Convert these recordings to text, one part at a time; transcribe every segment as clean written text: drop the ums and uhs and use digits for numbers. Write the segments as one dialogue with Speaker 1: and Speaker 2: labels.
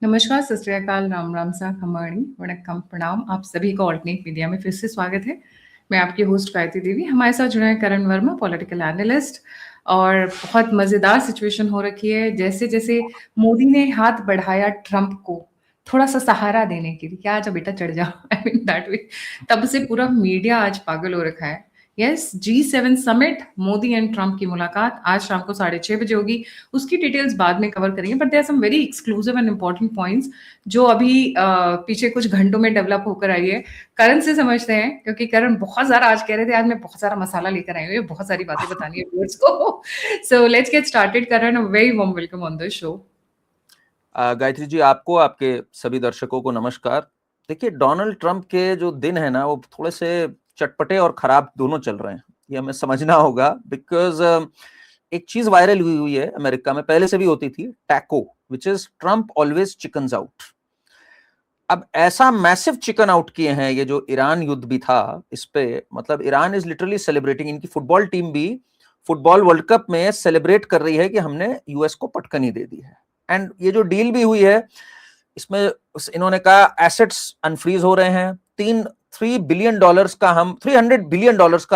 Speaker 1: नमस्कार, सत श्री अकाल, राम राम सा खमाणी, वणक्कम, प्रणाम। आप सभी का ऑल्टरनेट मीडिया में फिर से स्वागत है। मैं आपकी होस्ट गायत्री देवी। हमारे साथ जुड़े हैं करण वर्मा, पॉलिटिकल एनालिस्ट। और बहुत मजेदार सिचुएशन हो रखी है। जैसे जैसे मोदी ने हाथ बढ़ाया ट्रंप को थोड़ा सा सहारा देने के लिए, क्या आजा बेटा चढ़ जाओ, आई मीन दैट वे, तब से पूरा मीडिया आज पागल हो रखा है। Yes, G7 summit, Modi and Trump की मुलाकात आज शाम को 6:30 बजे होगी। उसकी डिटेल्स बाद में कवर करेंगे, but there are some very exclusive and important points जो अभी पीछे कुछ घंटों में डेवलप होकर आई है। करण से समझते हैं, क्योंकि करण बहुत सारा आज कह रहे थे, आज मैं बहुत सारा मसाला लेकर आई हूँ, ये बहुत सारी बातें बतानी है व्यूअर्स को। So let's get started. Karan, very warm welcome on the show.
Speaker 2: Gayatri ji, आपको, आपके सभी दर्शकों को नमस्कार। देखिए, डोनाल्ड ट्रंप के जो दिन है ना, वो थोड़े से चटपटे और खराब दोनों चल रहे हैं। ये हमें समझना होगा, बिकॉज एक चीज वायरल हुई हुई है अमेरिका में, पहले से भी होती थी, taco, which is Trump always chickens out. अब ऐसा मैसिव चिकन आउट किए हैं, ये जो ईरान युद्ध भी था इस पे, मतलब ईरान इज लिटरली सेलिब्रेटिंग। इनकी फुटबॉल टीम भी फुटबॉल वर्ल्ड कप में सेलिब्रेट कर रही है कि हमने यूएस को पटकनी दे दी है। एंड ये जो डील भी हुई है, इसमें इन्होंने कहा एसेट्स अनफ्रीज हो रहे हैं, 300 बिलियन डॉलर्स का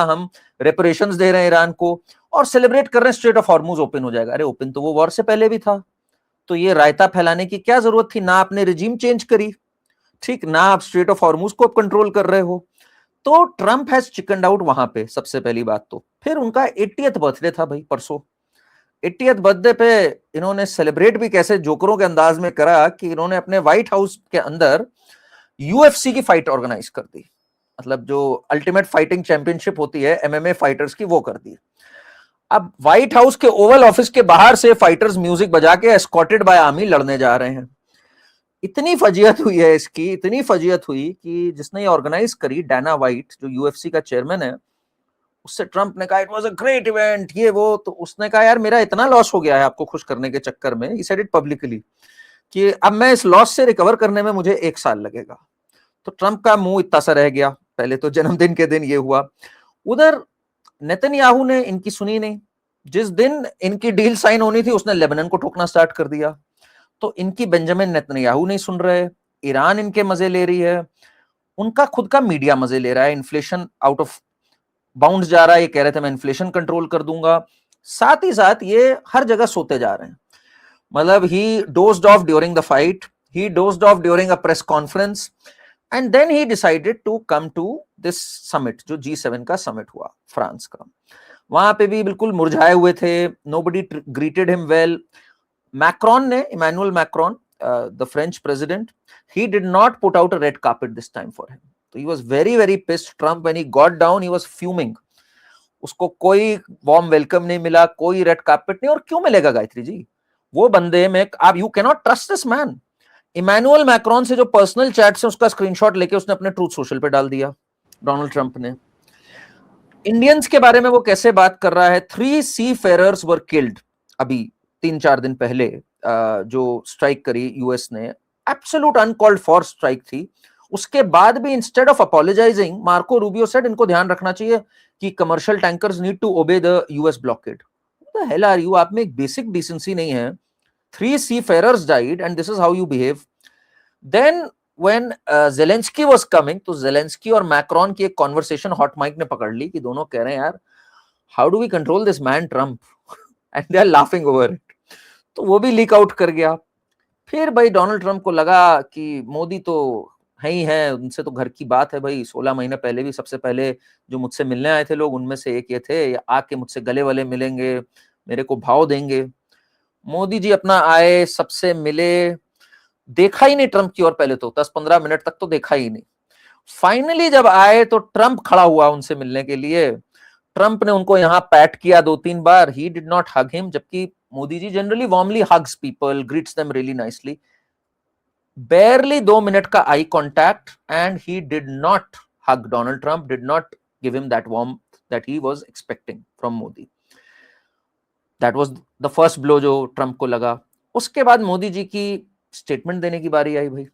Speaker 2: हम रेपरेशंस दे रहे हैं ईरान को, और सेलिब्रेट कर रहे हैं स्ट्रेट ऑफ हॉर्मुज ओपन हो जाएगा। अरे ओपन तो वो वॉर से पहले भी था, तो ये रायता फैलाने की क्या जरूरत थी? ना आपने रिजीम चेंज करी, ठीक ना, आप स्ट्रेट ऑफ हॉर्मुज को कंट्रोल कर रहे हो। तो ट्रंप हैज चिकन आउट वहां पे, सबसे पहली बात। तो फिर उनका 80th बर्थडे था भाई, परसों। 80th बर्थडे पे इन्होंने सेलिब्रेट भी कैसे जोकरों के अंदाज में करा कि इन्होंने अपने व्हाइट हाउस के अंदर यूएफसी की फाइट ऑर्गेनाइज कर दी। मतलब जो अल्टीमेट फाइटिंग चैंपियनशिप होती है एमएमए फाइटर्स की, वो कर दी। अब व्हाइट हाउस के ओवल ऑफिस के बाहर से फाइटर्स म्यूजिक बजा के एस्कॉर्टेड बाय आर्मी लड़ने जा रहे हैं। इतनी फजीयत हुई है इसकी, इतनी फजीयत हुई कि जिसने ये ऑर्गेनाइज करी, डाना वाइट, जो यूएफसी का चेयरमैन है, उससे ट्रंप ने कहा it was a great event, ये वो। तो उसने कहा यार मेरा इतना लॉस हो गया है आपको खुश करने के चक्कर में, ही सेड इट पब्लिकली, कि अब मैं इस लॉस से रिकवर करने में मुझे 1 साल लगेगा। तो ट्रंप का मुंह इतना सा रह गया। पहले तो जन्मदिन के दिन ये हुआ। उधर नेतन्याहू ने इनकी सुनी नहीं। जिस दिन इनकी डील साइन होनी थी, उसने लेबनान को ठोकना स्टार्ट कर दिया। तो इनकी बेंजामिन नेतन्याहू नहीं सुन रहे, ईरान इनके मजे ले रही है, उनका खुद का मीडिया मजे ले रहा है। इन्फ्लेशन आउट ऑफ बाउंड जा रहा है, ये कह रहे थे मैं इन्फ्लेशन कंट्रोल कर दूंगा। साथ ही साथ ये हर जगह सोते जा रहे हैं। मतलब he dozed off during the fight, he dozed off during a press conference, and then he decided to come to this summit, जो G7 का समिट हुआ फ्रांस का। वहां पे भी बिल्कुल मुरझाए हुए थे, nobody greeted him well. Macron ने, Emmanuel Macron, the French president, he did not put out a red carpet this time for him. So he was very, very pissed. Trump, when he got down, he was fuming. उसको कोई warm welcome नहीं मिला, कोई red carpet नहीं। और क्यों मिलेगा गायत्री जी? वो बंदे में आप, you can not trust this man. Emmanuel Macron से जो पर्सनल चैट से उसका स्क्रीनशॉट लेके उसने अपने ट्रूथ सोशल पे डाल दिया, डोनाल्ड ट्रंप ने। इंडियंस के बारे में वो कैसे बात कर रहा है? 3 सी फेरर्स वर किल्ड, अभी 3-4 दिन पहले जो स्ट्राइक करी यूएस ने, एब्सोल्यूट अनकॉल्ड फॉर स्ट्राइक थी। उसके बाद भी instead of apologising, Marco Rubio said इनको ध्यान रखना चाहिए कि commercial tankers need to obey the US blockade. What the hell are you? आप में एक बेसिक डिसेंसी नहीं है। 3 seafarers died and this is how you behave. Then when Zelensky was coming, तो Zelensky और मैक्रॉन की एक conversation hot mic ने पकड़ ली कि दोनों कह रहे हैं यार, how do we control this man Trump, and they are laughing over it. तो वो भी लीक आउट कर गया। फिर भाई डोनाल्ड ट्रंप को लगा कि मोदी तो है ही है, उनसे तो घर की बात है भाई। 16 महीने पहले भी सबसे पहले जो मुझसे मिलने आए थे लोग, उनमें से एक ये थे, आके मुझसे गले वाले मिलेंगे, मेरे को भाव देंगे। मोदी जी अपना आए, सबसे मिले, देखा ही नहीं ट्रंप की ओर। पहले तो 10-15 मिनट तक तो देखा ही नहीं। फाइनली जब आए तो ट्रंप खड़ा हुआ उनसे मिलने के लिए। ट्रंप ने उनको यहां पैट किया 2-3 बार। He did not hug him, जबकि Modi ji generally warmly hugs people, greets them really nicely. barely 2 minute का eye contact, and he did not hug Donald Trump, did not give him that warmth that he was expecting from Modi. That was the first blow जो Trump को लगा। उसके बाद मोदी जी की statement देने की बारी आई भाई।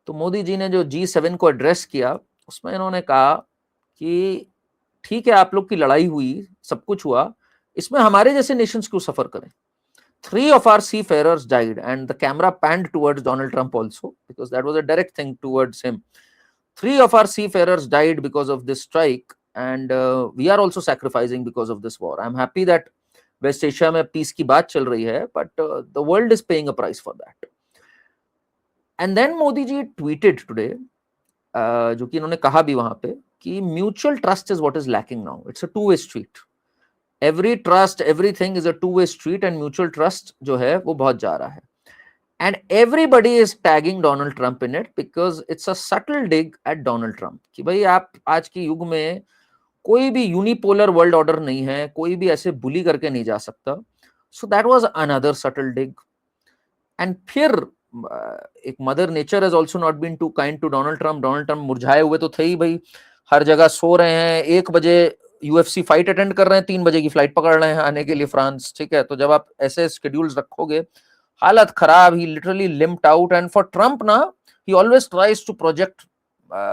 Speaker 2: तो मोदी जी ने जो G7 को एड्रेस किया, उसमें इन्होंने कहा कि ठीक है, आप लोग की लड़ाई हुई, सब कुछ हुआ, इसमें हमारे जैसे नेशंस क्यों सफर करें? 3 of our seafarers died, and the camera panned towards Donald Trump also, because that was a direct thing towards him. 3 of our seafarers died because of this strike, and we are also sacrificing because of this war. I'm happy that West Asia में peace की बात चल रही है, but the world is paying a price for that. And then Modi ji tweeted today, जो कि इन्होंने कहा भी वहां पे, कि mutual trust is what is lacking now. It's a two-way street. Every trust, everything is a two-way street, and mutual trust जो है वो बहुत जा रहा है. And everybody is tagging Donald Trump in it because it's a subtle dig at Donald Trump कि भाई आप आज के युग में कोई भी यूनिपोलर वर्ल्ड ऑर्डर नहीं है, कोई भी ऐसे बुली करके नहीं जा सकता. So that was another subtle dig. And फिर एक mother nature has also not been too kind to Donald Trump. Donald Trump मुरझाए हुए तो थे ही भाई, हर जगह सो रहे हैं, 1 बजे UFC फाइट अटेंड कर रहे हैं, 3 बजे की फ्लाइट पकड़ रहे हैं आने के लिए फ्रांस. ठीक है, तो जब आप ऐसे स्केड्यूल्स रखोगे, हालत खराब. He literally limped out. And for Trump ना, he always tries to project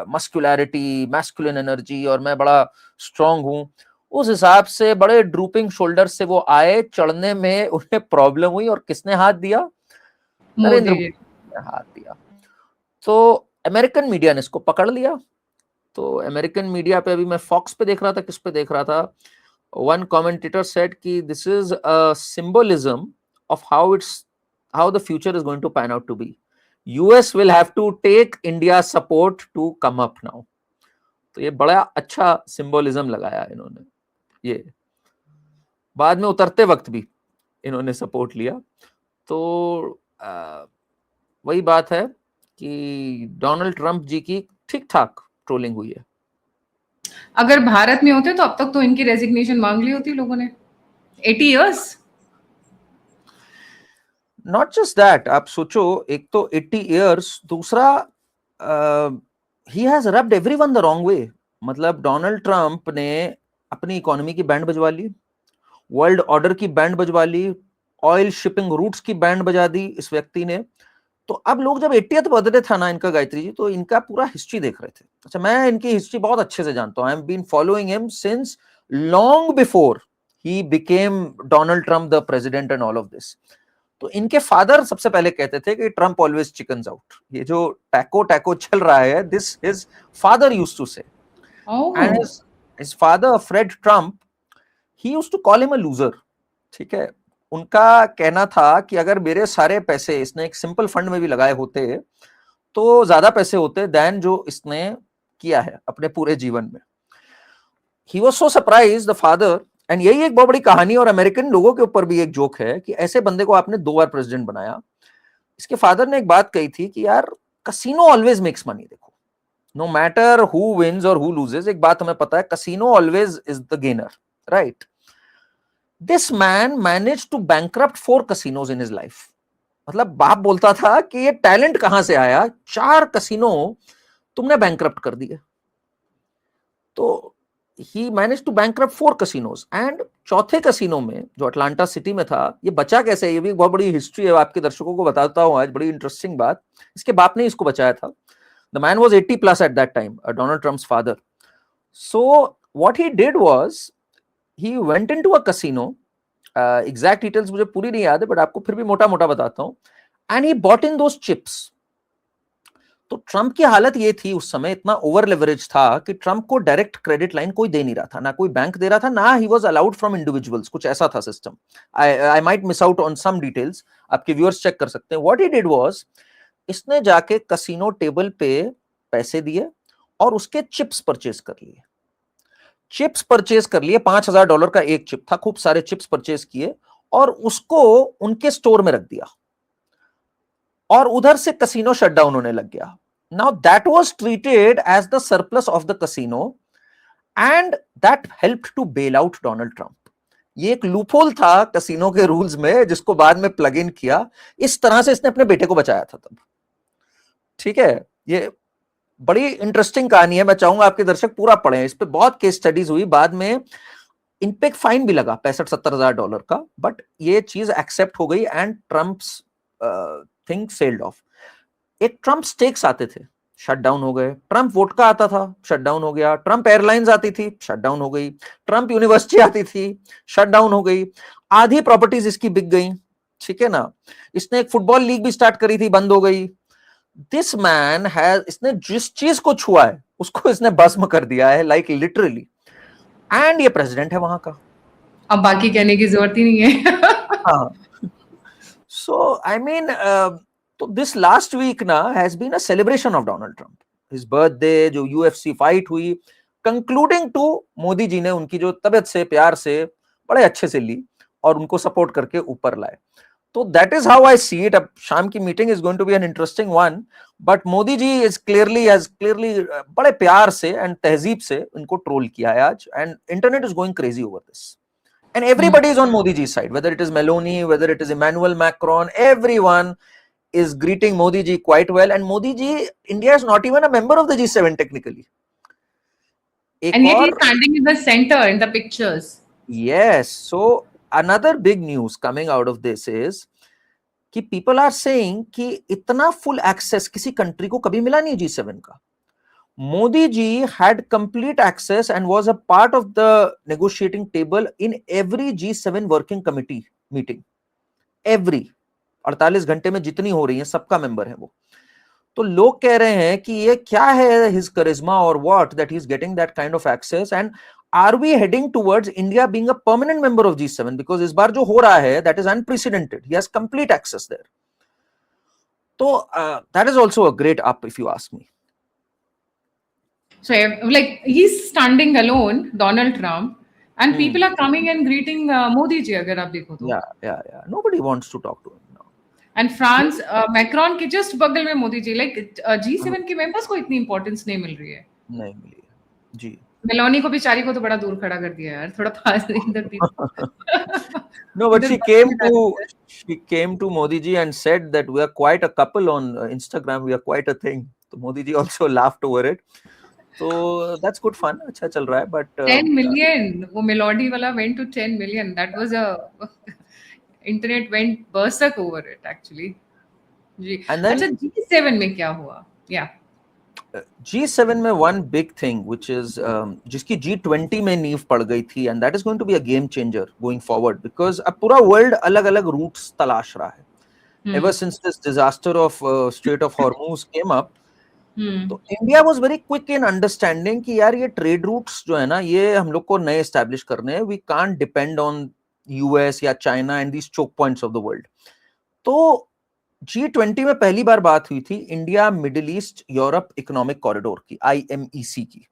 Speaker 2: masculinity, masculine energy, और मैं बड़ा स्ट्रांग हूं. उस हिसाब से बड़े ड्रूपिंग शोल्डर से वो आए, चढ़ने में उन्हें प्रॉब्लम हुई, और किसने हाथ दिया? नरेंद्र मोदी ने हाथ दिया. तो अमेरिकन मीडिया ने इसको पकड़ लिया. तो अमेरिकन मीडिया पे अभी मैं फॉक्स पे देख रहा था, किस पे देख रहा था, वन कमेंटेटर सेड कि this is a symbolism of how the future is going to pan out to be. US will have to take India's support to come up now. तो ये बड़ा अच्छा सिंबलिज्म लगाया इन्होंने. ये बाद में उतरते वक्त भी इन्होंने सपोर्ट लिया. तो वही बात है कि डोनाल्ड ट्रंप जी की ठीक ठाक ट्रोलिंग हुई है.
Speaker 1: अगर भारत में होते तो अब तक तो इनकी रेजिग्नेशन मांग ली होती लोगों ने. 80 years.
Speaker 2: नॉट जस्ट दैट, आप सोचो, एक तो 80 years, दूसरा he has rubbed everyone the wrong way. मतलब डोनाल्ड ट्रंप ने अपनी इकोनॉमी की बैंड बजवा ली, वर्ल्ड ऑर्डर की बैंड बजवा ली, ऑयल शिपिंग रूट्स की बैंड बजा दी इस व्यक्ति ने. तो अब लोग जब 80th बर्थडे था ना इनका, गायत्री जी, तो इनका पूरा हिस्ट्री देख रहे थे. अच्छा, मैं इनकी हिस्ट्री बहुत अच्छे से जानता हूं. I have been following him since long before he became Donald Trump the president and all of this. तो इनके फादर सबसे पहले कहते थे कि ट्रंप ऑलवेज चिकन्स आउट. ये जो टैको चल रहा है, this his father used to say. And his father Fred Trump, he used to call him a loser. ठीक है, उनका कहना था कि अगर मेरे सारे पैसे इसने एक सिंपल फंड में भी लगाए होते तो ज्यादा पैसे होते देन जो इसने किया है अपने पूरे जीवन में. He was so surprised, the father. And यही एक बहुत बड़ी कहानी, और अमेरिकन लोगों के ऊपर भी एक जोक है कि ऐसे बंदे को आपने 2 बार प्रेसिडेंट बनाया. इसके फादर ने एक बात कही थी कि यार, कसिनो ऑलवेज मेक्स मनी. देखो, नो मैटर हु विन्स और हु लूजेस, एक बात हमें पता है, casino always is the gainer, right? This man manage to bankrupt 4 casinos in his life. मतलब बाप बोलता था कि ये टैलेंट कहां से आया, 4 कसिनो तुमने बैंकरप्ट कर दिए. तो he managed to bankrupt 4 casinos. and चौथे कसिनो में, जो अटलांटा सिटी में था, ये बचा कैसे? ये भी बहुत बड़ी हिस्ट्री है, आपके दर्शकों को बताता हूं आज, बड़ी इंटरेस्टिंग बात. इसके बाप ने इसको बचाया था. The man was 80 plus at that time, Donald Trump's father. So what he did was he went into a casino. Exact details मुझे पूरी नहीं याद है, बट आपको फिर भी मोटा मोटा बताता हूं. And he bought in those chips. तो ट्रंप की हालत ये थी उस समय, इतना ओवर लेवरेज था कि ट्रंप को डायरेक्ट क्रेडिट लाइन कोई दे नहीं रहा था, ना कोई बैंक दे रहा था, ना ही वाज अलाउड फ्रॉम इंडिविजुअल्स. कुछ ऐसा था system. I might miss out on some details, आपके व्यूअर्स चेक कर सकते हैं. व्हाट ही डिड वाज, इसने जाके कसिनो टेबल पे पैसे दिए और उसके चिप्स परचेज कर लिए. चिप्स परचेज कर लिए, $5,000 का एक चिप था, खूब सारे चिप्स परचेज किए और उसको उनके स्टोर में रख दिया, और उधर से कसिनो शटडाउन होने लग गया. Now that was treated as the surplus of the casino, and that helped to bail out Donald Trump. ये एक लूपहोल था कसिनो के रूल्स में, जिसको बाद में प्लग इन किया. इस तरह से इसने अपने बेटे को बचाया था तब. ठीक है, ये बड़ी इंटरेस्टिंग कहानी है. मैं चाहूंगा आपके दर्शक पूरा पढ़ें, इस पे बहुत केस स्टडीज हुई. बाद में इन पे एक फाइन भी लगा $65,000-70,000 का, बट ये चीज एक्सेप्ट हो गई and Trump's thing sailed of. एक ट्रंप स्टेक्स आते थे, शट डाउन हो गए. ट्रंप वोडका आता था, शट डाउन हो गया. ट्रंप एयरलाइंस आती थी, शट डाउन हो गई. ट्रंप यूनिवर्सिटी आती थी, शट डाउन हो गई. आधी प्रॉपर्टीज इसकी बिक गई. ठीक है ना, इसने एक फुटबॉल लीग भी स्टार्ट करी थी, बंद हो गई। दिस मैन हैज, इसने जिस चीज को छुआ है उसको इसने भस्म कर दिया है, लाइक लिटरली, एंड ये प्रेसिडेंट है वहां का।
Speaker 1: अब बाकी कहने की जरूरत ही नहीं है।
Speaker 2: हाँ, सो आई मीन, तो दिस लास्ट वीक ना has been a celebration of Donald Trump, his birthday, जो यूएफसी फाइट हुई, कंक्लूडिंग टू मोदी जी ने उनकी जो तबियत से प्यार से बड़े अच्छे से ली और उनको सपोर्ट करके ऊपर लाए। तो that is how I see it. अब शाम की meeting is going to be an interesting one, but Modi ji is clearly बड़े प्यार से एंड तहजीब से इनको ट्रोल किया है आज, and internet is going crazy over this, and everybody is on Modi ji's side, whether it is Meloni, whether it is Emmanuel Macron, everyone is greeting Modi ji quite well, and Modi ji, India is not even a member of the G7 technically.
Speaker 1: And yet he's standing in the center in the pictures.
Speaker 2: Yes, so another big news coming out of this is कि people are saying कि इतना full access किसी country को कभी मिला नहीं G7 का। Modi ji had complete access and was a part of the negotiating table in every G7 working committee meeting. Every 48 घंटे में जितनी हो रही है सबका मेंबर है वो। तो लोग कह रहे हैं कि ये क्या है his charisma or what that he's getting that kind of access, and are we heading towards India being a permanent member of G7, because इस बार जो हो रहा है that is unprecedented, he has complete access there. तो that is also a great up if you ask me.
Speaker 1: So, like, he's standing alone, Donald Trump, and people are coming and greeting Modi ji, agar aap dekho to.
Speaker 2: Yeah. Nobody wants to talk to him now.
Speaker 1: And France, Macron के just बगल में Modi ji, like G7 के members को इतनी importance नहीं मिल रही है।
Speaker 2: नहीं मिली है जी।
Speaker 1: मेलोनी को बेचारी को तो बड़ा दूर खड़ा कर दिया यार, थोड़ा पास इधर भी।
Speaker 2: No, but she came to Modi ji and said that we are quite a couple on Instagram, we are quite a thing. तो Modi ji also laughed over it. So that's good fun, अच्छा चल रहा है, but
Speaker 1: 10 million, वो melody वाला went to 10 million. That was a internet went berserk over it actually. जी। अच्छा, G7 में क्या हुआ? Yeah.
Speaker 2: G7 में one big thing which is जिसकी G20 में नींव पड़ गई थी, and that is going to be a game changer going forward, because अब पूरा world अलग-अलग routes तलाश रहा है। Ever since this disaster of Strait of Hormuz came up, तो India was very quick in understanding कि यार ये ट्रेड रूट्स जो है ना, ये हम लोग को नए एस्टैब्लिश करने हैं, we can't depend on US या China and these choke points of the world. तो G20 में पहली बार बात हुई थी India Middle East Europe economic corridor की, IMEC की,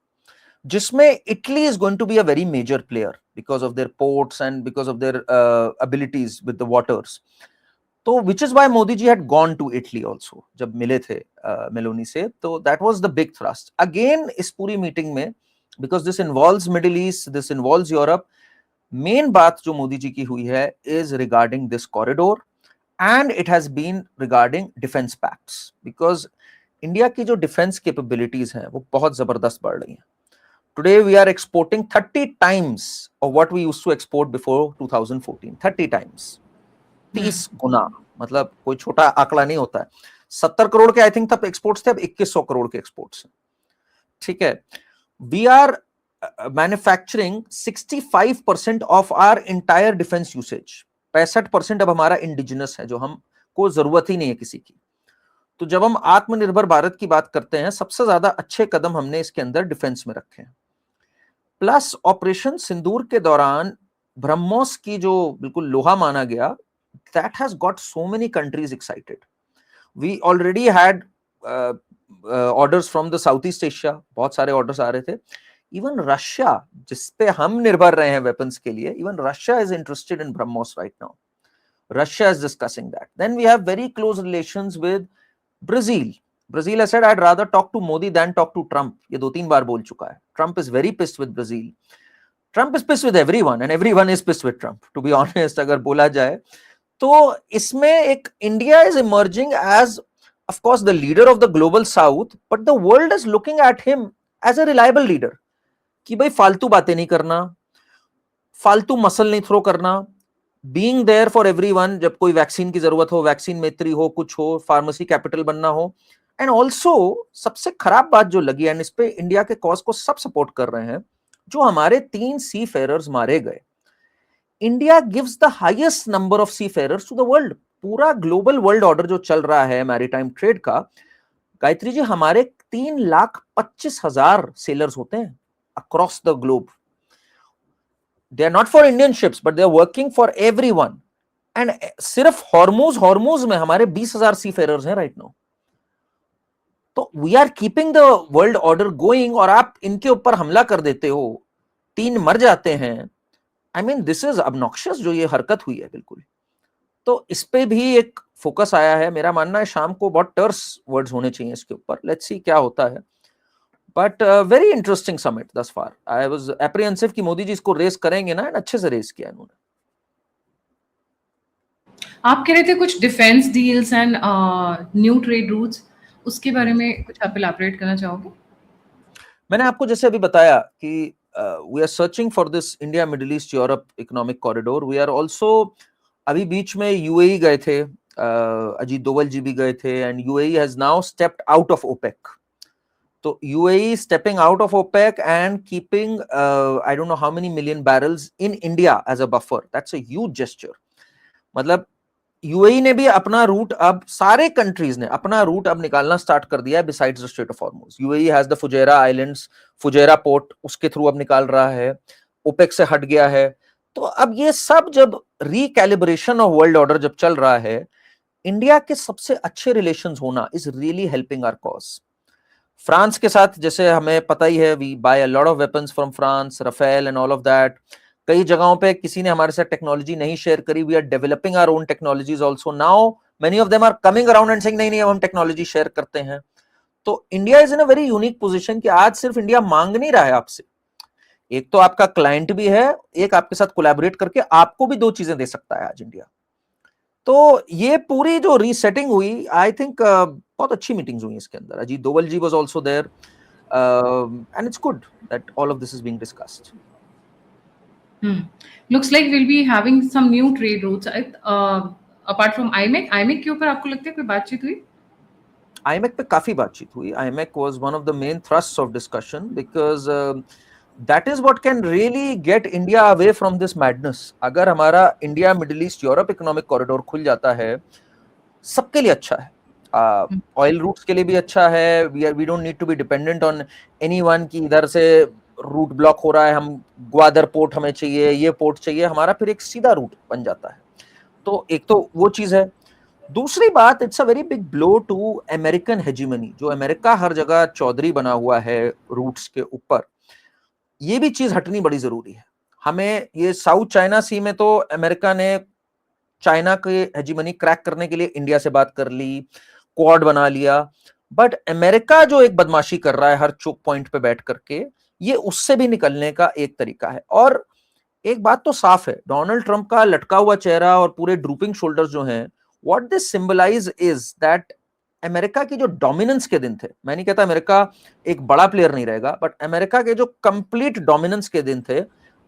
Speaker 2: जिसमें Italy is going to be a very major player because of their ports and because of their abilities with the waters. तो which is why Modi ji had gone to Italy also, जब मिले थे Meloni से, तो that was the big thrust. Again, इस पूरी meeting में, because this involves Middle East, this involves Europe, main बात जो मोदी जी की हुई है is regarding this corridor, and it has been regarding defense pacts, because India की जो डिफेंस कैपेबिलिटीज हैं वो बहुत जबरदस्त बढ़ रही हैं। Today we are exporting 30 times of what we used to export before 2014, 30 times. 30 गुना, मतलब कोई छोटा आंकड़ा नहीं होता है। 70 करोड़ के आई थिंक तब एक्सपोर्ट्स थे, अब 2100 करोड़ के एक्सपोर्ट्स हैं। ठीक है, we are manufacturing 65% of our entire defence usage. 65% अब हमारा इंडिजिनस है, जो हमको जरूरत ही नहीं है किसी की। तो जब हम आत्मनिर्भर भारत की बात करते हैं, सबसे ज्यादा अच्छे कदम हमने इसके अंदर डिफेंस में रखे हैं। प्लस ऑपरेशन सिंदूर के दौरान ब्रह्मोस की जो बिल्कुल लोहा माना गया, that has got so many countries excited. We already had orders from the Southeast Asia, बहुत सारे orders आ रहे थे। Even Russia, जिस पे हम निर्भर रहे हैं weapons के लिए, even Russia is interested in BrahMos right now. Russia is discussing that. Then we have very close relations with Brazil. Brazil has said, I'd rather talk to Modi than talk to Trump. ये 2-3 बार बोल चुका है। Trump is very pissed with Brazil. Trump is pissed with everyone, and everyone is pissed with Trump. To be honest, अगर बोला जाए तो इसमें एक India is emerging as of course the leader of the global south, but the world is looking at him as a reliable leader, कि भाई फालतू बातें नहीं करना, फालतू मसल नहीं थ्रो करना, बीइंग देयर फॉर एवरीवन, जब कोई वैक्सीन की जरूरत हो, वैक्सीन मैत्री हो, कुछ हो, फार्मेसी कैपिटल बनना हो। एंड ऑल्सो सबसे खराब बात जो लगी, एंड इस पे इंडिया के कॉज को सब सपोर्ट कर रहे हैं, जो हमारे 3 सी फेरर्स मारे गए, India gives the highest number of seafarers to the world. पूरा ग्लोबल वर्ल्ड ऑर्डर जो चल रहा है मैरीटाइम ट्रेड का, गायत्री जी, हमारे 3,25,000 सेलर्स होते हैं across the globe. They are not for Indian ships but they are working for everyone. And सिर्फ हॉर्मूज में हमारे 20,000 सी फेरर्स हैं राइट नाउ। तो we are keeping the world order going, और आप इनके ऊपर हमला कर देते हो, 3 मर जाते हैं। I mean this is obnoxious जो ये हरकत हुई है बिल्कुल। तो इस पे भी एक फोकस आया है। मेरा मानना है शाम को बहुत टर्स वर्ड्स होने चाहिए इसके ऊपर। लेट्स सी क्या होता है। बट वेरी इंटरेस्टिंग समिट दस फार। आई वाज एप्रीहेंसिव कि मोदी जी इसको रेस करेंगे ना, एंड अच्छे से रेस किया इन्होंने।
Speaker 1: आप कह रहे थे कुछ defence deals and new trade routes, उसके बारे में कुछ आप इलैबोरेट करना चाहोगे?
Speaker 2: मैंने आपको जैसे अभी बताया कि we are searching for this India Middle East Europe economic corridor. We are also, अभी बीच में यूएई गए थे, अजीत दोवल जी भी गए थे, and UAE has now stepped out of OPEC. तो UAE stepping out of OPEC and keeping I don't know how many million barrels in India as a buffer. That's a huge gesture. मतलब UAE ने भी अपना root, अब सारे countries ने अपना root अब निकालना स्टार्ट कर दिया है besides the straight of Hormuz. UAE has the Fujairah islands, Fujairah port, उसके थ्रू अब निकाल रहा है, ओपेक से हट गया है। तो अब ये सब जब रिकैलिब्रेशन ऑफ वर्ल्ड ऑर्डर जब चल रहा है, इंडिया के सबसे अच्छे रिलेशंस होना is really helping our cause. France के साथ जैसे हमें पता ही है, we buy a lot of weapons from France, Rafale and all of that. कई जगहों पे किसी ने हमारे साथ टेक्नोलॉजी नहीं शेयर करी, we are developing our own technologies also. Now many of them are coming around and saying नहीं नहीं, हम टेक्नोलॉजी शेयर करते हैं। तो India is in a very unique position कि आज सिर्फ इंडिया मांग नहीं रहा है आपसे, एक तो आपका क्लाइंट भी है, एक आपके साथ कोलैबोरेट करके आपको भी 2 चीजें दे सकता है आज इंडिया। तो ये पूरी जो रीसेटिंग हुई, आई थिंक बहुत अच्छी मीटिंग्स हुई इसके अंदर। Ajit Doval ji was also there, and it's good that all of this is being discussed.
Speaker 1: Looks like we'll be having some new trade routes. Apart from IMEC, IMEC के ऊपर आपको लगता है कोई बातचीत हुई?
Speaker 2: आईएमएक पे काफी बातचीत हुई। IMEC was one of the main thrusts of discussion because that is what can really get India away from this madness. अगर हमारा India Middle East Europe economic corridor खुल जाता है, सबके लिए अच्छा है। ऑयल रूट्स के लिए भी अच्छा है। We don't need to be dependent on anyone कि इधर से रूट ब्लॉक हो रहा है, हम ग्वादर पोर्ट हमें चाहिए, ये पोर्ट चाहिए, हमारा फिर एक सीधा रूट बन जाता है। तो एक तो वो चीज है। दूसरी बात, it's a very big blow to American hegemony. जो अमेरिका हर जगह चौधरी बना हुआ है रूट्स के ऊपर, ये भी चीज हटनी बड़ी जरूरी है। हमें ये साउथ चाइना सी में तो अमेरिका ने चाइना के हेजिमनी क्रैक करने के लिए इंडिया से बात कर ली, क्वाड बना लिया। बट अमेरिका जो एक बदमाशी कर रहा है हर चोक पॉइंट पे बैठ करके, ये उससे भी निकलने का एक तरीका है। और एक बात तो साफ है, डोनाल्ड ट्रंप का लटका हुआ चेहरा और पूरे ड्रूपिंग शोल्डर्स जो हैं, what this symbolize is that America की जो डोमिनेंस के दिन थे, मैं नहीं कहता अमेरिका एक बड़ा प्लेयर नहीं रहेगा, बट अमेरिका के जो कंप्लीट डोमिनेंस के दिन थे,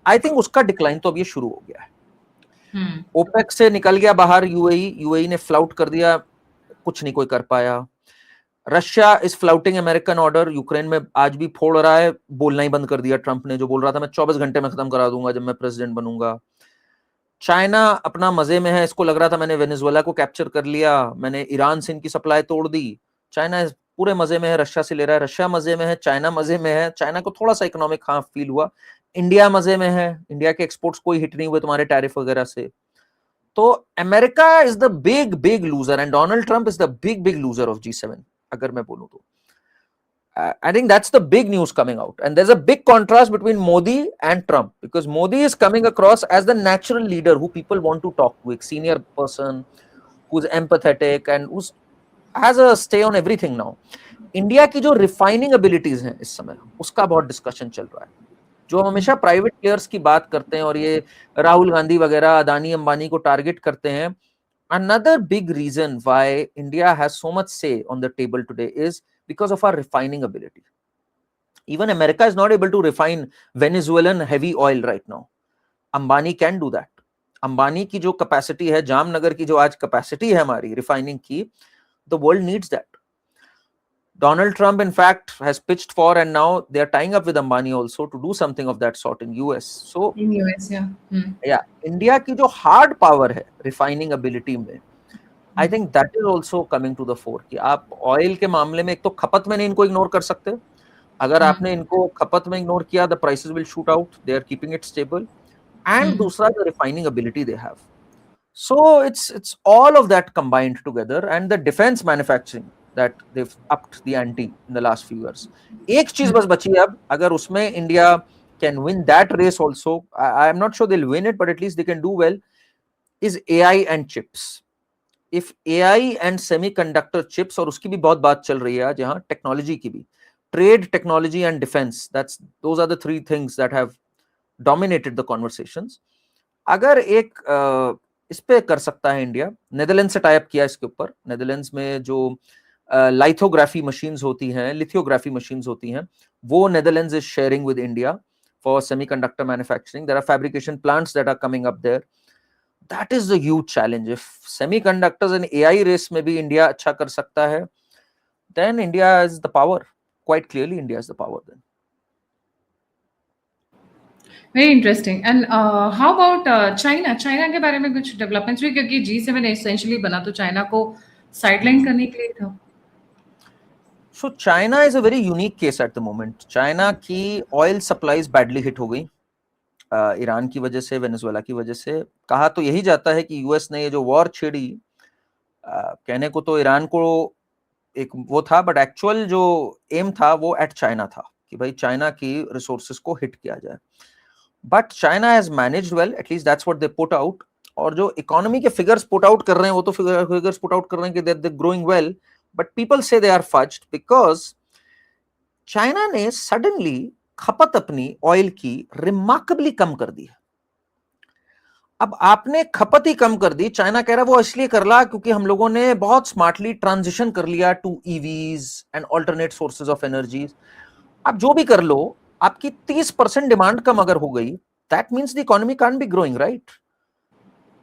Speaker 2: आई थिंक उसका डिक्लाइन तो अब ये शुरू हो गया है। ओपेक से निकल गया बाहर यूएई ने फ्लाउट कर दिया, कुछ नहीं कोई कर पाया। Russia is flouting American order, Ukraine में आज भी फोड़ रहा है, बोलना ही बंद कर दिया ट्रंप ने, जो बोल रहा था मैं 24 घंटे में खत्म करा दूंगा जब मैं प्रेसिडेंट बनूंगा। चाइना अपना मजे में है, इसको लग रहा था मैंने वेनेजुएला को कैप्चर कर लिया, मैंने ईरान से इनकी सप्लाई तोड़ दी। चाइना पूरे मजे में है, रशिया से ले रहा है, रशिया मजे में है, चाइना मजे में है। चाइना को थोड़ा सा इकोनॉमिक हाँ फील हुआ। इंडिया मजे में है, इंडिया के एक्सपोर्ट्स कोई हिट नहीं हुए तुम्हारे टैरिफ वगैरह से। तो America is the big big loser and Donald Trump is the big big loser of G7, अगर मैं बोलूं तो। I think that's the big news coming out. And there's a big contrast between Modi and Trump, because Modi is coming across as the natural leader who people want to talk to, a senior person who's empathetic and who has a stay on everything now. India की जो refining abilities हैं इस समय, उसका बहुत discussion चल रहा है। जो हम हमेशा प्राइवेट प्लेयर्स की बात करते हैं और ये राहुल गांधी वगैरह अदानी अंबानी को टारगेट करते हैं, another big reason why India has so much say on the table today is because of our refining ability. Even America is not able to refine Venezuelan heavy oil right now. Ambani can do that. Ambani की जो capacity है, जामनगर की जो आज capacity है हमारी refining की, the world needs that. Donald Trump, in fact, has pitched for, and now they are tying up with Ambani also to do something of that sort in US. So
Speaker 1: In US, yeah.
Speaker 2: yeah, India की जो hard power है refining ability में, I think that is also coming to the fore कि आप oil के मामले में एक तो खपत में नहीं इनको ignore कर सकते. अगर आपने इनको खपत में ignore किया, the prices will shoot out. They are keeping it stable. And दूसरा, the refining ability they have. So it's all of that combined together, and the defense manufacturing that they've upped the ante in the last few years. एक चीज बस बची है अब, अगर उसमें India can win that race also, I'm not sure they'll win it, but at least they can do well, is AI and chips. If AI and semiconductor chips, और उसकी भी बहुत बात चल रही है जहां टेक्नोलॉजी की भी, trade, technology and defense, those are the three things that have dominated the conversations. अगर एक इस पे कर सकता है इंडिया, नेदरलैंड से टाइप किया इसके ऊपर. नेदरलैंड्स में जो लाइथोग्राफी मशीन्स होती हैं, लिथियोग्राफी मशीन्स होती हैं, वो Netherlands is sharing with India for semiconductor manufacturing. There are fabrication plants that are coming up there. That is the huge challenge. If semiconductors and AI race में भी इंडिया अच्छा कर सकता है, then India is the power. Quite clearly India is the power then.
Speaker 1: Very interesting. And how about China? China के बारे में कुछ डेवलपमेंट्स हुई, क्योंकि G7 एसेंशियली बना तो चाइना को साइडलाइन करने के लिए था.
Speaker 2: So China is a very unique case at the moment. China की oil supplies badly hit हो गई ईरान की वजह से, वेनेजुएला की वजह से. कहा तो यही जाता है कि यूएस ने ये जो वॉर छेड़ी, कहने को तो ईरान को एक वो था, बट एक्चुअल जो एम था वो एट चाइना था कि भाई चाइना की रिसोर्सेज को हिट किया जाए. But China has managed well, at least that's what they put out. और जो इकोनॉमी के फिगर्स पुट आउट कर रहे हैं, वो तो फिगर्स पुट आउट कर रहे हैं कि they growing well, but people say they are fazed because China ने सडनली खपत अपनी ऑयल की रिमार्केबली कम कर दी है. अब आपने खपत ही कम कर दी, चाइना कह रहा है वो इसलिए कर ला क्योंकि हम लोगों ने बहुत स्मार्टली ट्रांजिशन कर लिया to EVs and alternate sources of energy. आप जो भी कर लो, आपकी 30% डिमांड कम अगर हो गई, that means the economy can't be growing, right?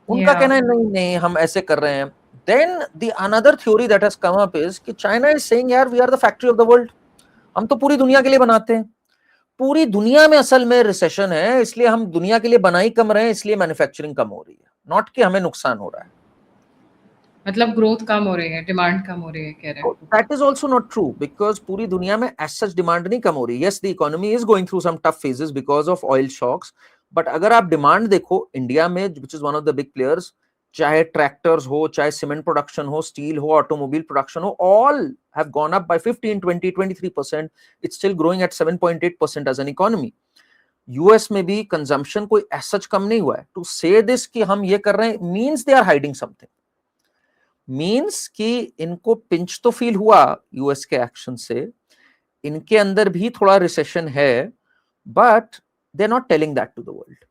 Speaker 2: उनका कहना है नहीं नहीं हम ऐसे कर रहे हैं. Then the another theory that has come up is कि चाइना इज सेइंग यार we are the factory of the world, हम तो पूरी दुनिया के लिए बनाते हैं. पूरी दुनिया में असल में रिसेशन है, इसलिए हम दुनिया के लिए बनाई कम रहे हैं, इसलिए मैन्युफैक्चरिंग कम हो रही है, नॉट कि हमें नुकसान हो रहा है.
Speaker 1: मतलब ग्रोथ कम हो रही है, डिमांड कम हो रही है कह रहे हैं.
Speaker 2: That is also not true because पूरी दुनिया में एज सच डिमांड नहीं कम हो रही. Yes the economy is going through some tough phases because of oil shocks, but अगर आप डिमांड देखो इंडिया में, which is one of the big players, चाहे ट्रैक्टर्स हो, चाहे सीमेंट प्रोडक्शन हो, स्टील हो, ऑटोमोबाइल प्रोडक्शन हो, all have gone up by 15, 20, 23%. It's still growing at 7.8% as an economy. US में भी कंजम्पशन कोई ऐसा कम नहीं हुआ है. टू से दिस कि हम ये कर रहे हैं means they are hiding something, means कि इनको पिंच तो फील हुआ यूएस के एक्शन से, इनके अंदर भी थोड़ा रिसेशन है, but they are not telling that to the world.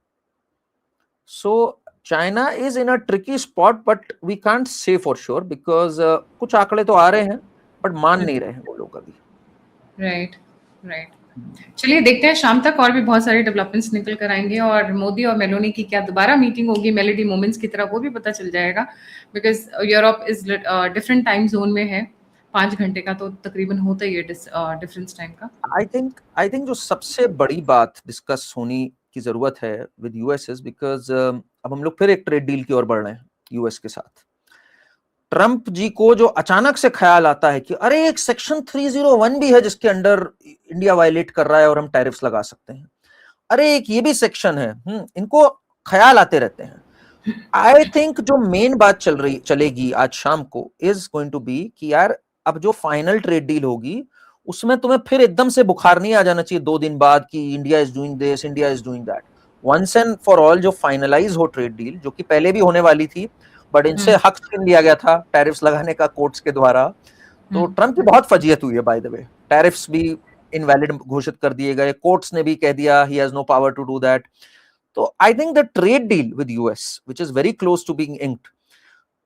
Speaker 2: So China is in a tricky spot, but we can't say for sure because कुछ आंकड़े तो आ रहे हैं, but मान नहीं रहे हैं वो लोग अभी.
Speaker 1: Right right. चलिए देखते हैं शाम तक और भी बहुत सारे डेवलपमेंट्स निकल कर आएंगे, और मोदी और मेलोनी की क्या दोबारा मीटिंग होगी मेलोडी मोमेंट्स की तरह, वो भी पता चल जाएगा. Because Europe is different time zone में है, 5 घंटे का तो तकरीबन होता ही है डिफरेंस टाइम का.
Speaker 2: आई थिंक जो सबसे बड़ी बात डिस्कस होनी की जरूरत है विद यूएस इज बिकॉज अब हम लोग फिर एक ट्रेड डील की ओर बढ़ रहे हैं यूएस के साथ. ट्रंप जी को जो अचानक से ख्याल आता है कि अरे एक सेक्शन 301 भी है जिसके अंडर इंडिया वायलेट कर रहा है और हम टैरिफ्स लगा सकते हैं, अरे एक ये भी सेक्शन है, इनको ख्याल आते रहते हैं. आई थिंक जो मेन बात चलेगी आज शाम को इज गोइंग टू बी कि यार अब जो फाइनल ट्रेड डील होगी उसमें तुम्हें फिर एकदम से बुखार नहीं आ जाना चाहिए 2 दिन बाद कि India is doing this, India is doing that. Once and for all जो फाइनलाइज हो ट्रेड डील, जो कि पहले भी होने वाली थी बट इनसे हक छीन लिया गया था टैरिफ्स लगाने का कोर्ट्स के द्वारा. तो ट्रंप की बहुत फजीयत हुई है बाय द वे. टैरिफ्स भी इनवैलिड घोषित कर दिए गए, कोर्ट्स ने भी कह दिया he has no power to do that. तो I think the trade deal with US which is very close to being inked,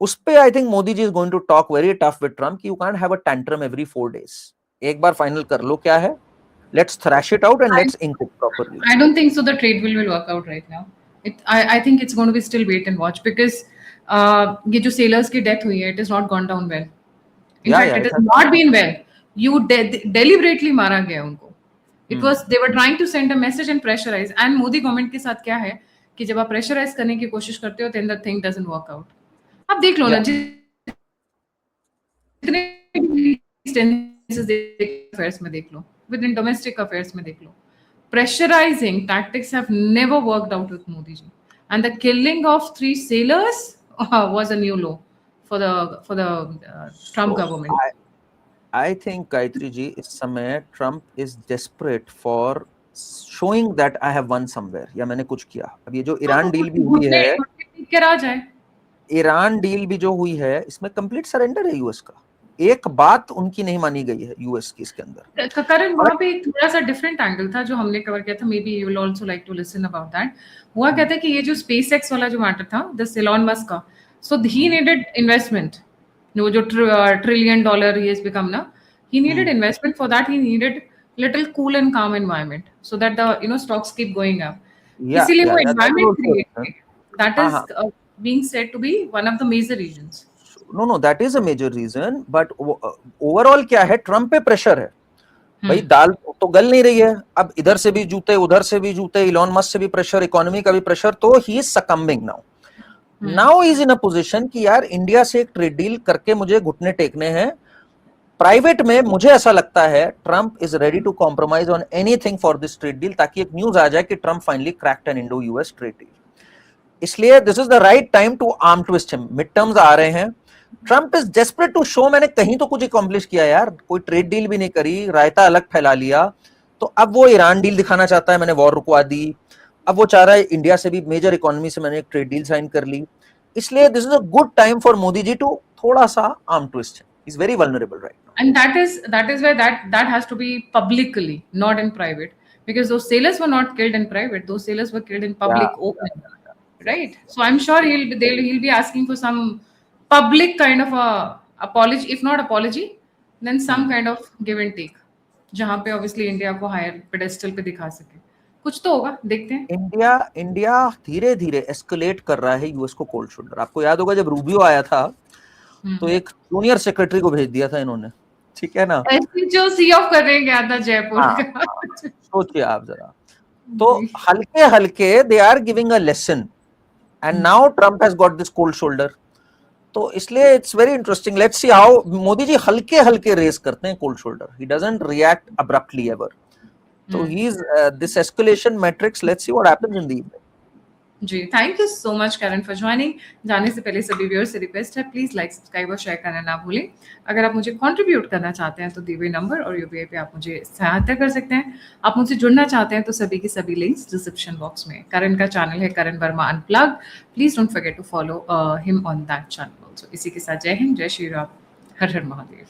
Speaker 2: उस पे I think Modi ji is going to talk very tough with Trump कि you can't have a tantrum every 4 days. एक बार final कर लो क्या है, let's thrash it out and let's ink it properly.
Speaker 1: I don't think so the trade will work out right now. I think it's going to be still wait and watch because ये जो sailors की death हुई है, it has not gone down well. In fact, it has not been well. deliberately मारा गया उनको. It was they were trying to send a message and pressurize. And Modi government के साथ क्या है कि जब आप प्रेशराइज करने की कोशिश करते हो then the thing doesn't work out. आप देख लो ना जितने अफेयर्स में देख लो, within domestic affairs में देख लो, pressurizing tactics have never worked out with Modi ji. And the killing of 3 sailors was a new low for the Trump government.
Speaker 2: I think Gayatri ji, इस समय Trump is desperate for showing that I have won somewhere, या मैंने कुछ किया. अब ये जो Iran deal भी हुई है, ईरान डील भी जो हुई है, इसमें कंप्लीट सरेंडर है यूएस का. एक बात उनकी नहीं मानी गई है यूएस की इसके अंदर.
Speaker 1: करण, वहाँ पे एक थोड़ा सा डिफरेंट एंगल था जो हमने कवर किया था. Maybe you will also like to listen about that. हुआ कहता है कि ये जो स्पेसएक्स वाला जो मैटर था, दिस एलन मस्क का, सो ही नीडेड इन्वेस्टमेंट. वो जो $1 trillion he has become now, he needed investment. For that he needed little cool and calm environment so that the stocks keep going up. इसीलिए वो environment created. That is being said to be one of the major reasons.
Speaker 2: No, that is a major reason, but overall क्या है, Trump पे pressure है. भाई दाल तो गल नहीं रही है, अब इधर से भी जूते उधर से भी जूते, इलॉन मस्क से भी प्रेशर, इकोनॉमी का भी प्रेशर, तो he is succumbing now. Now is in a position कि यार इंडिया से एक ट्रेड डील करके मुझे घुटने टेकने हैं. प्राइवेट में मुझे ऐसा लगता है Trump is ready to compromise on anything for this trade deal, ताकि एक न्यूज आ जाए कि Trump finally cracked an Indo US trade deal. इसलिए this is the right time to arm twist him. Midterms आ रहे हैं. Trump is desperate to show मैंने कहीं तो कुछ अकॉम्प्लिश किया यार, कोई ट्रेड डील भी नहीं करी, रायता अलग फैला लिया. तो अब वो ईरान डील दिखाना चाहता है, मैंने वॉर रुकवा दी. अब वो चाह रहा है इंडिया से भी, मेजर इकोनॉमी से मैंने एक ट्रेड डील साइन कर ली. इसलिए this is a good time for Modi ji to थोड़ा सा arm twist. He is very vulnerable right now.
Speaker 1: And that is why that has to be publicly, not in private, because those sailors were not killed in private. Those sailors were killed in public, open, right? So I'm sure he'll be asking for some public kind of a apology, if not apology, then some kind of give and take, जहाँ पे obviously India को higher pedestal पे दिखा सके. कुछ तो होगा, देखते हैं.
Speaker 2: इंडिया धीरे धीरे एस्केलेट कर रहा है यूएस को कोल्ड शोल्डर. आपको याद होगा जब रूबियो आया था तो एक जूनियर सेक्रेटरी को भेज दिया था इन्होंने, ठीक है ना,
Speaker 1: जो सी ऑफ करने गया था जयपुर का.
Speaker 2: सोचिए आप जरा. तो हल्के हल्के they are giving a lesson, and now Trump has got this cold shoulder. तो इसलिए it's very interesting. Let's see how Modi ji हल्के हल्के रेस करते हैं cold shoulder. He doesn't react abruptly ever. So he's this escalation matrix. Let's see what happens in the evening.
Speaker 1: जी, thank you so much Karan for joining. जाने से पहले सभी व्यूअर्स से रिक्वेस्ट है, प्लीज लाइक, सब्सक्राइब और शेयर करना ना भूलें. अगर आप मुझे कंट्रीब्यूट करना चाहते हैं तो दिए हुए नंबर और यूपीआई पे आप मुझे सहायता कर सकते हैं. आप मुझसे जुड़ना चाहते हैं तो सभी की सभी लिंक्स डिस्क्रिप्शन बॉक्स में. करण का चैनल है Karan Varma unplugged. Please don't forget to follow him on that channel also. इसी के साथ जय हिंद, जय श्री राम, हर हर महादेव.